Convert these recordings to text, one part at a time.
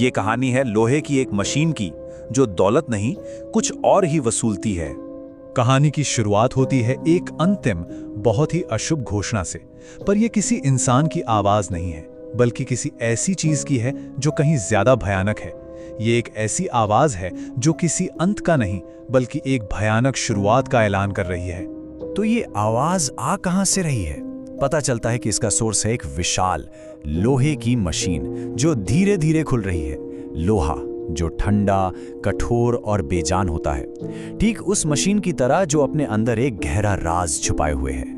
ये कहानी है लोहे की एक मशीन की, जो दौलत नहीं कुछ और ही वसूलती है। कहानी की शुरुआत होती है एक अंतिम, बहुत ही अशुभ घोषणा से। पर यह किसी इंसान की आवाज नहीं है, बल्कि किसी ऐसी चीज की है जो कहीं ज्यादा भयानक है। ये एक ऐसी आवाज है जो किसी अंत का नहीं, बल्कि एक भयानक शुरुआत का ऐलान कर रही है। तो ये आवाज आ कहां से रही है? पता चलता है कि इसका सोर्स है एक विशाल लोहे की मशीन जो धीरे धीरे खुल रही है। लोहा जो ठंडा, कठोर और बेजान होता है, ठीक उस मशीन की तरह जो अपने अंदर एक गहरा राज छुपाए हुए है।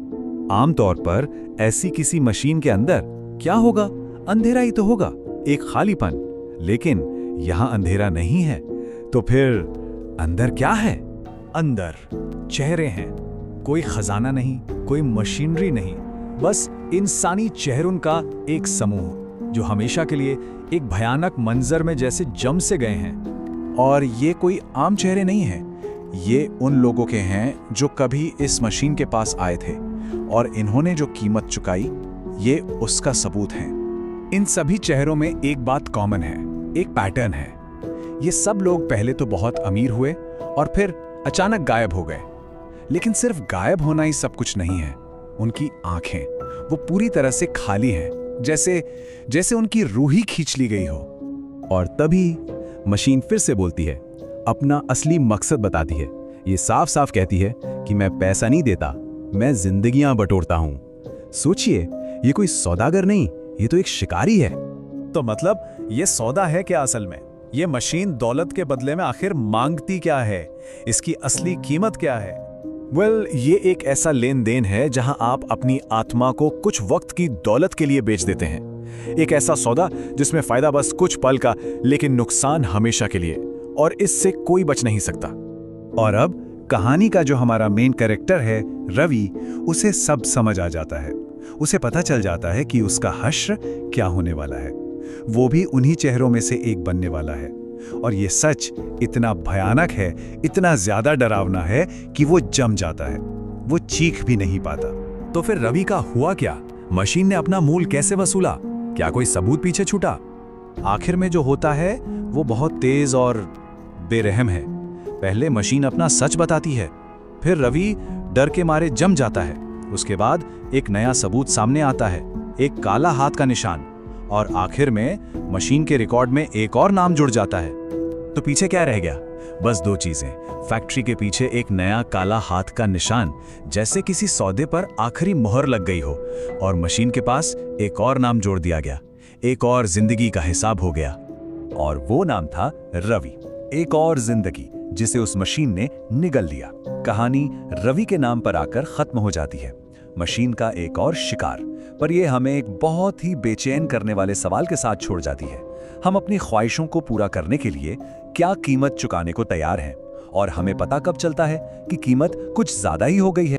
आमतौर पर ऐसी किसी मशीन के अंदर क्या होगा? अंधेरा ही तो होगा, एक खालीपन। लेकिन यहां अंधेरा नहीं है, तो फिर अंदर क्या है? अंदर चेहरे हैं, कोई खजाना नहीं, कोई मशीनरी नहीं, बस इंसानी चेहरों का एक समूह जो हमेशा के लिए एक भयानक मंजर में जैसे जम से गए हैं। और ये कोई आम चेहरे नहीं है, ये उन लोगों के हैं जो कभी इस मशीन के पास आए थे, और इन्होंने जो कीमत चुकाई, ये उसका सबूत है। इन सभी चेहरों में एक बात कॉमन है, एक पैटर्न है। ये सब लोग पहले तो बहुत अमीर हुए और फिर अचानक गायब हो गए। लेकिन सिर्फ गायब होना ही सब कुछ नहीं है। उनकी आंखें वो पूरी तरह से खाली हैं, जैसे उनकी रूह ही खींच ली गई हो। और तभी मशीन फिर से बोलती है, अपना असली मकसद बताती है। ये साफ साफ कहती है कि मैं पैसा नहीं देता, मैं जिंदगियां बटोरता हूं। सोचिए, ये कोई सौदागर नहीं, ये तो एक शिकारी है। तो मतलब ये सौदा है क्या असल में? ये मशीन दौलत के बदले में आखिर मांगती क्या है? इसकी असली कीमत क्या है? ये एक ऐसा लेन देन है जहां आप अपनी आत्मा को कुछ वक्त की दौलत के लिए बेच देते हैं। एक ऐसा सौदा जिसमें फायदा बस कुछ पल का, लेकिन नुकसान हमेशा के लिए, और इससे कोई बच नहीं सकता। और अब कहानी का जो हमारा मेन कैरेक्टर है रवि, उसे सब समझ आ जाता है। उसे पता चल जाता है कि उसका हश्र क्या होने वाला है। वो भी उन्हीं चेहरों में से एक बनने वाला है। और ये सच इतना भयानक है, इतना ज्यादा डरावना है कि वो जम जाता है। वो चीख भी नहीं पाता। तो फिर रवि का हुआ क्या? मशीन ने अपना मूल कैसे वसूला? क्या कोई सबूत पीछे छूटा? आखिर में जो होता है वो बहुत तेज और बेरहम है। पहले मशीन अपना सच बताती है, फिर रवि डर के मारे जम जाता है। उसके बाद एक नया सबूत सामने आता है, एक काला हाथ का निशान, और आखिर में मशीन के रिकॉर्ड में एक और नाम जुड़ जाता है। तो पीछे क्या रह गया? बस दो चीजें। फैक्ट्री के पीछे एक नया काला हाथ का निशान, जैसे किसी सौदे पर आखिरी मोहर लग गई हो, और मशीन के पास एक और नाम जोड़ दिया गया, एक और जिंदगी का हिसाब हो गया। और वो नाम था रवि, एक और जिंदगी जिसे उस मशीन ने निगल लिया। कहानी रवि के नाम पर आकर खत्म हो जाती है, मशीन का एक और शिकार। पर यह हमें एक बहुत ही बेचैन करने वाले सवाल के साथ छोड़ जाती है। हम अपनी ख्वाहिशों को पूरा करने के लिए क्या कीमत चुकाने को तैयार हैं? और हमें पता कब चलता है कि कीमत कुछ ज्यादा ही हो गई है?